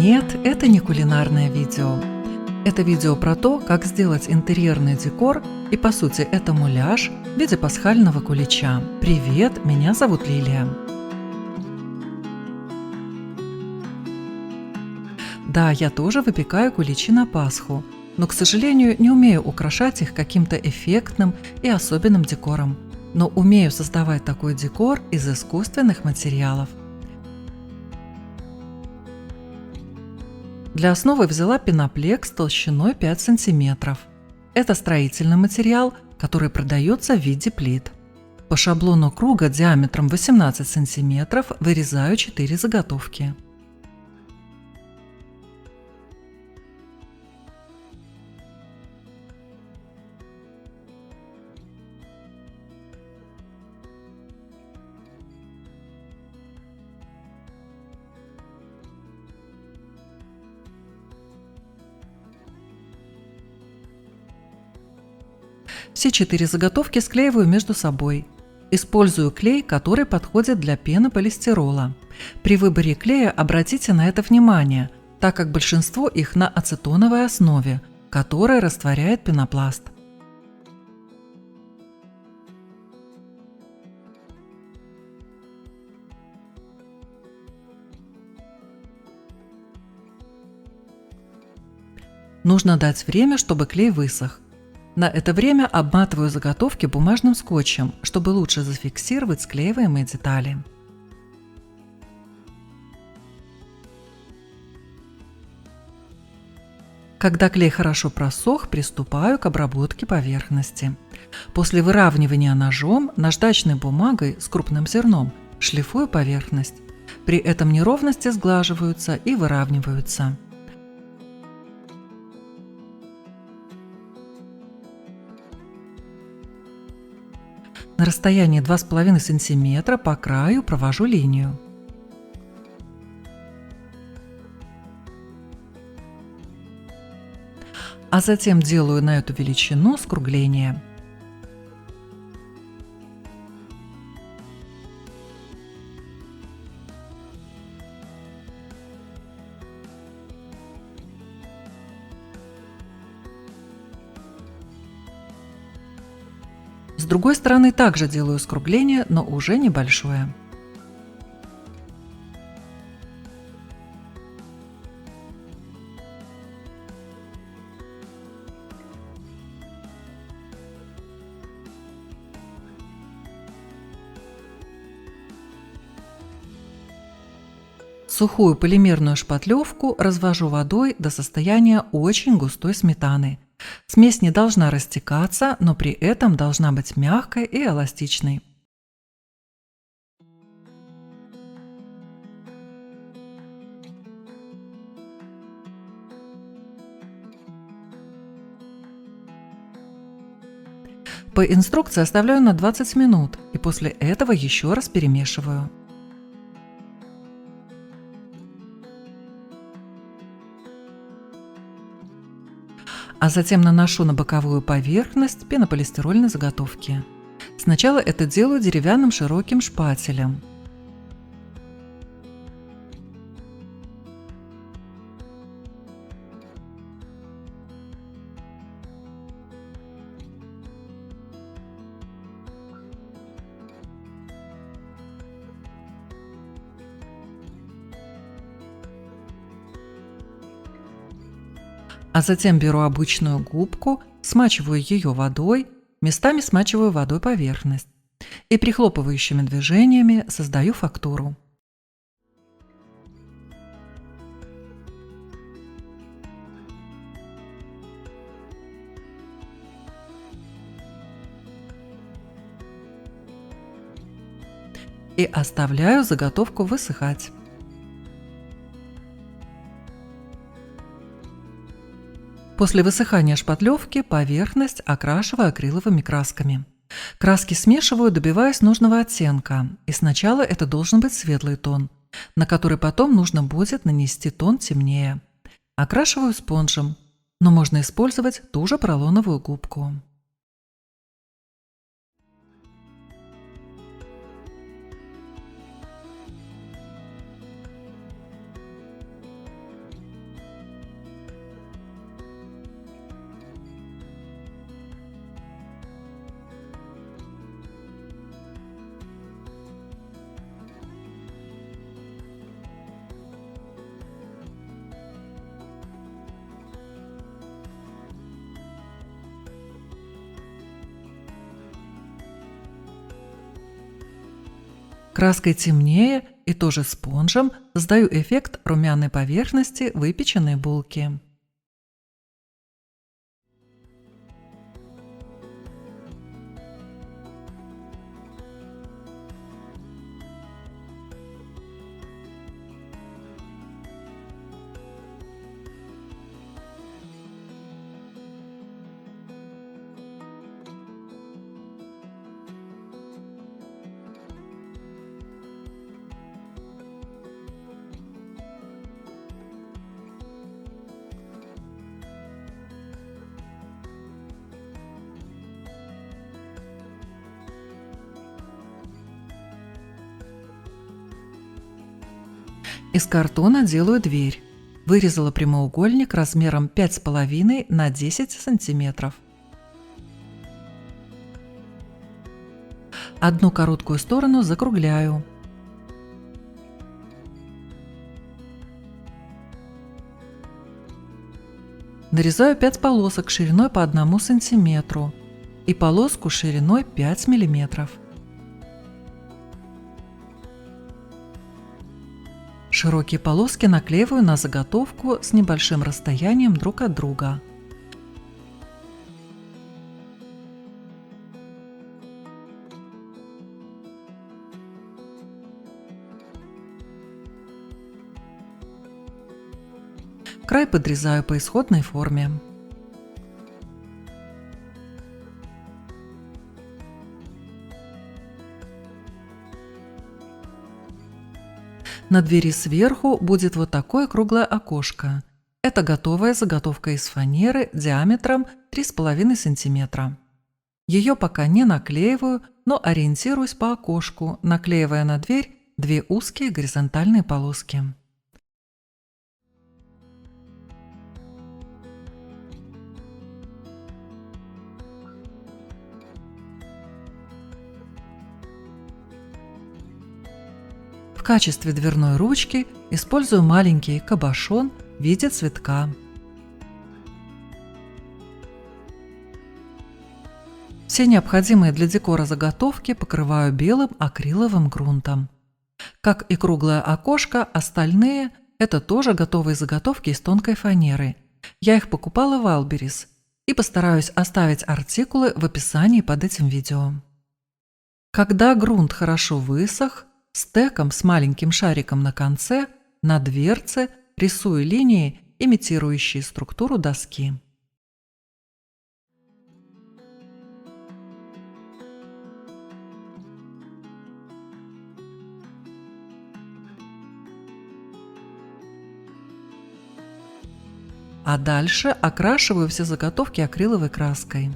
Нет, это не кулинарное видео. Это видео про то, как сделать интерьерный декор, и по сути это муляж в виде пасхального кулича. Привет, меня зовут Лилия. Да, я тоже выпекаю куличи на Пасху, но, к сожалению, не умею украшать их каким-то эффектным и особенным декором. Но умею создавать такой декор из искусственных материалов. Для основы взяла пеноплекс толщиной 5 см. Это строительный материал, который продается в виде плит. По шаблону круга диаметром 18 см вырезаю 4 заготовки. Все 4 заготовки склеиваю между собой. Использую клей, который подходит для пенополистирола. При выборе клея обратите на это внимание, так как большинство их на ацетоновой основе, которая растворяет пенопласт. Нужно дать время, чтобы клей высох. На это время обматываю заготовки бумажным скотчем, чтобы лучше зафиксировать склеиваемые детали. Когда клей хорошо просох, приступаю к обработке поверхности. После выравнивания ножом наждачной бумагой с крупным зерном шлифую поверхность. При этом неровности сглаживаются и выравниваются. На расстоянии 2,5 см по краю провожу линию. А затем делаю на эту величину скругление. С другой стороны также делаю скругление, но уже небольшое. Сухую полимерную шпатлевку развожу водой до состояния очень густой сметаны. Смесь не должна растекаться, но при этом должна быть мягкой и эластичной. По инструкции оставляю на 20 минут и после этого еще раз перемешиваю. А затем наношу на боковую поверхность пенополистирольной заготовки. Сначала это делаю деревянным широким шпателем. А затем беру обычную губку, смачиваю ее водой, местами смачиваю водой поверхность и прихлопывающими движениями создаю фактуру. И оставляю заготовку высыхать. После высыхания шпатлевки поверхность окрашиваю акриловыми красками. Краски смешиваю, добиваясь нужного оттенка, и сначала это должен быть светлый тон, на который потом нужно будет нанести тон темнее. Окрашиваю спонжем, но можно использовать ту же поролоновую губку. Краской темнее и тоже спонжем создаю эффект румяной поверхности выпеченной булки. Из картона делаю дверь. Вырезала прямоугольник размером 5,5 на 10 сантиметров. Одну короткую сторону закругляю. Нарезаю 5 полосок шириной по 1 сантиметру и полоску шириной 5 миллиметров. Широкие полоски наклеиваю на заготовку с небольшим расстоянием друг от друга. Край подрезаю по исходной форме. На двери сверху будет вот такое круглое окошко. Это готовая заготовка из фанеры диаметром 3,5 см. Ее пока не наклеиваю, но ориентируюсь по окошку, наклеивая на дверь 2 узкие горизонтальные полоски. В качестве дверной ручки использую маленький кабошон в виде цветка. Все необходимые для декора заготовки покрываю белым акриловым грунтом. Как и круглое окошко, остальные – это тоже готовые заготовки из тонкой фанеры. Я их покупала в Wildberries и постараюсь оставить артикулы в описании под этим видео. Когда грунт хорошо высох, стеком с маленьким шариком на конце на дверце рисую линии, имитирующие структуру доски. А дальше окрашиваю все заготовки акриловой краской.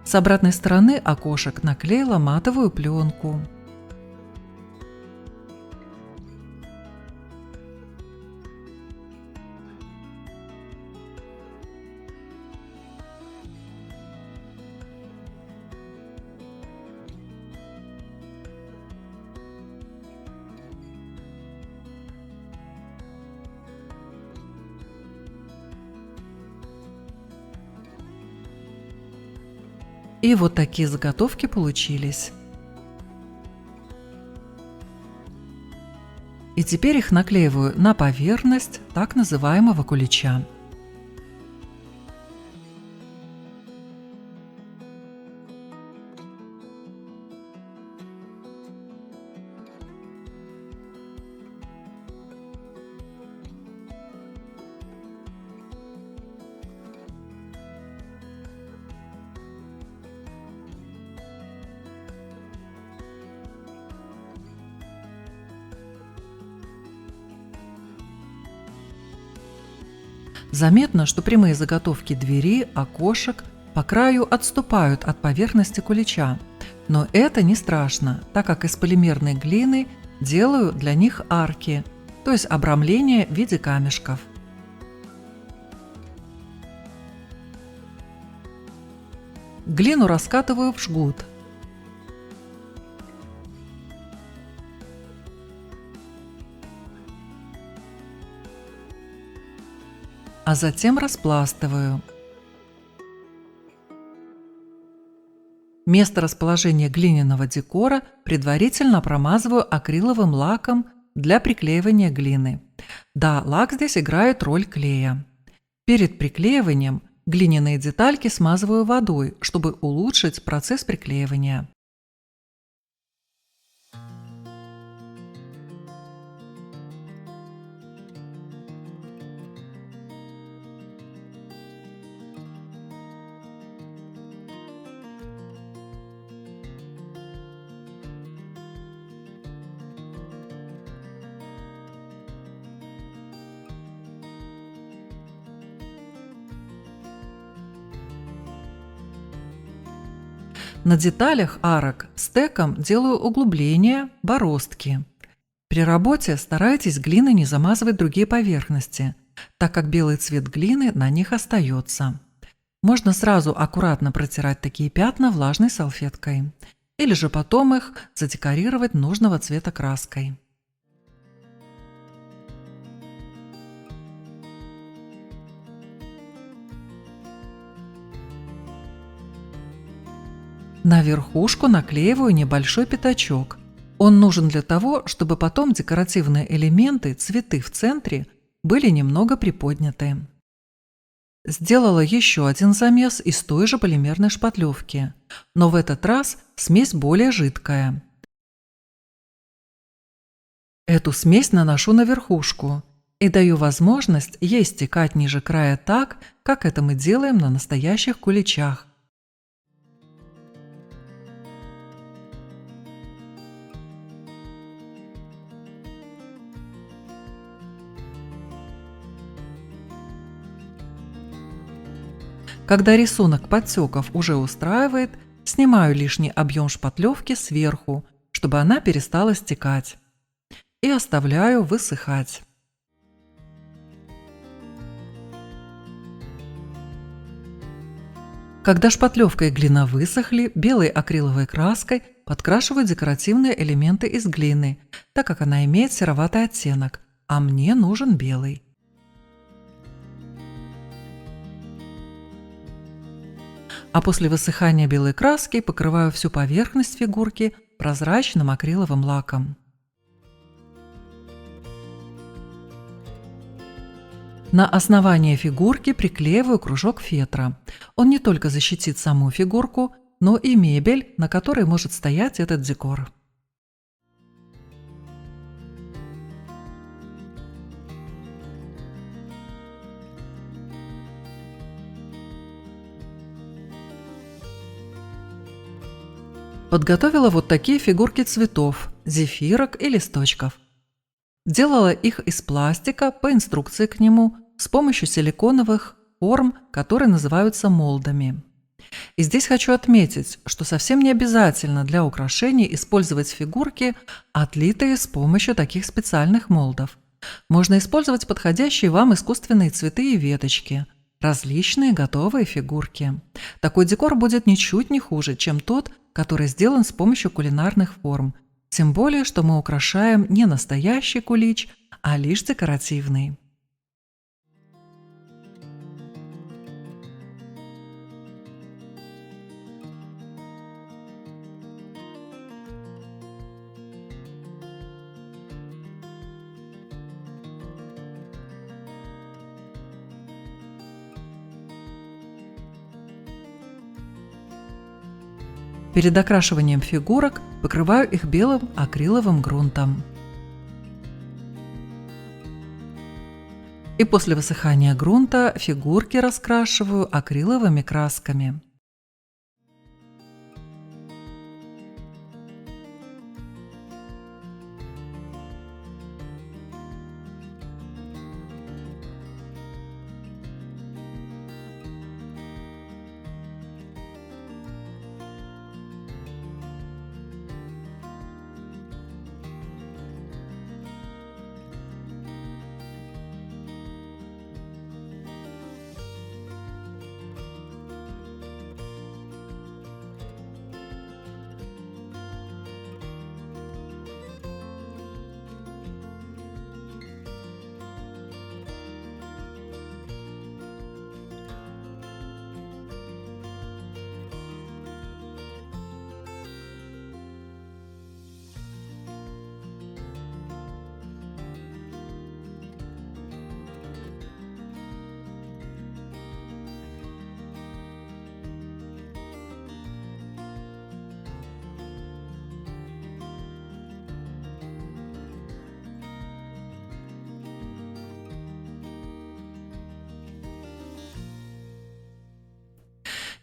С обратной стороны окошек наклеила матовую пленку. И вот такие заготовки получились. И теперь их наклеиваю на поверхность так называемого кулича. Заметно, что прямые заготовки двери, окошек по краю отступают от поверхности кулича, но это не страшно, так как из полимерной глины делаю для них арки, то есть обрамление в виде камешков. Глину раскатываю в жгут. а затем распластываю. Место расположения глиняного декора предварительно промазываю акриловым лаком для приклеивания глины. Да, лак здесь играет роль клея. Перед приклеиванием глиняные детальки смазываю водой, чтобы улучшить процесс приклеивания. На деталях арок стеком делаю углубления, бороздки. При работе старайтесь глиной не замазывать другие поверхности, так как белый цвет глины на них остается. Можно сразу аккуратно протирать такие пятна влажной салфеткой, или же потом их задекорировать нужного цвета краской. На верхушку наклеиваю небольшой пятачок. Он нужен для того, чтобы потом декоративные элементы, цветы в центре, были немного приподняты. Сделала еще один замес из той же полимерной шпатлевки, но в этот раз смесь более жидкая. Эту смесь наношу на верхушку и даю возможность ей стекать ниже края так, как это мы делаем на настоящих куличах. Когда рисунок подтеков уже устраивает, снимаю лишний объем шпатлевки сверху, чтобы она перестала стекать, и оставляю высыхать. Когда шпатлевка и глина высохли, белой акриловой краской подкрашиваю декоративные элементы из глины, так как она имеет сероватый оттенок, а мне нужен белый. А после высыхания белой краски покрываю всю поверхность фигурки прозрачным акриловым лаком. На основание фигурки приклеиваю кружок фетра. Он не только защитит саму фигурку, но и мебель, на которой может стоять этот декор. Подготовила вот такие фигурки цветов, зефирок и листочков. Делала их из пластика по инструкции к нему с помощью силиконовых форм, которые называются молдами. И здесь хочу отметить, что совсем не обязательно для украшений использовать фигурки, отлитые с помощью таких специальных молдов. Можно использовать подходящие вам искусственные цветы и веточки, различные готовые фигурки. Такой декор будет ничуть не хуже, чем тот, который сделан с помощью кулинарных форм. Тем более, что мы украшаем не настоящий кулич, а лишь декоративный. Перед окрашиванием фигурок покрываю их белым акриловым грунтом. И после высыхания грунта фигурки раскрашиваю акриловыми красками.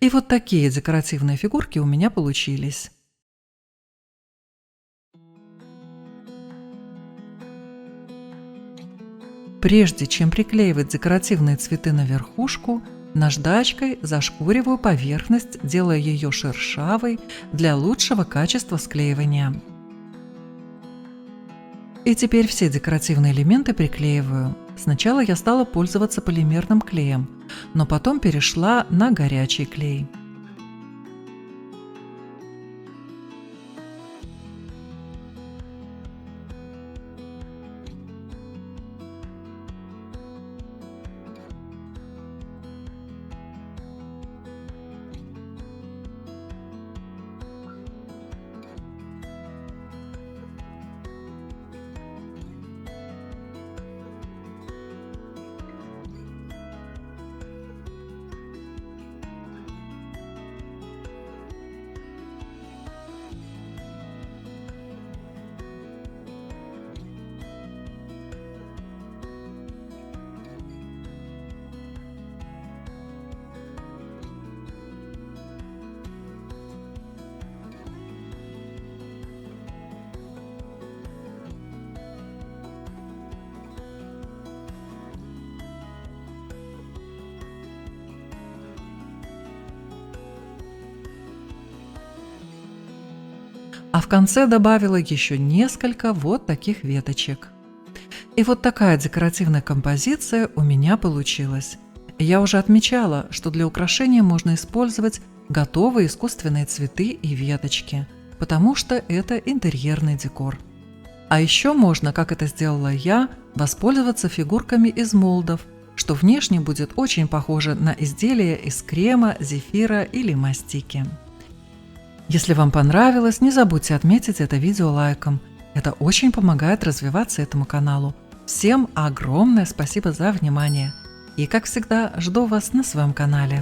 И вот такие декоративные фигурки у меня получились. Прежде чем приклеивать декоративные цветы на верхушку, наждачкой зашкуриваю поверхность, делая ее шершавой для лучшего качества склеивания. И теперь все декоративные элементы приклеиваю. Сначала я стала пользоваться полимерным клеем, но потом перешла на горячий клей. А в конце добавила еще несколько вот таких веточек. И вот такая декоративная композиция у меня получилась. Я уже отмечала, что для украшения можно использовать готовые искусственные цветы и веточки, потому что это интерьерный декор. А еще можно, как это сделала я, воспользоваться фигурками из молдов, что внешне будет очень похоже на изделия из крема, зефира или мастики. Если вам понравилось, не забудьте отметить это видео лайком. Это очень помогает развиваться этому каналу. Всем огромное спасибо за внимание. И, как всегда, жду вас на своем канале.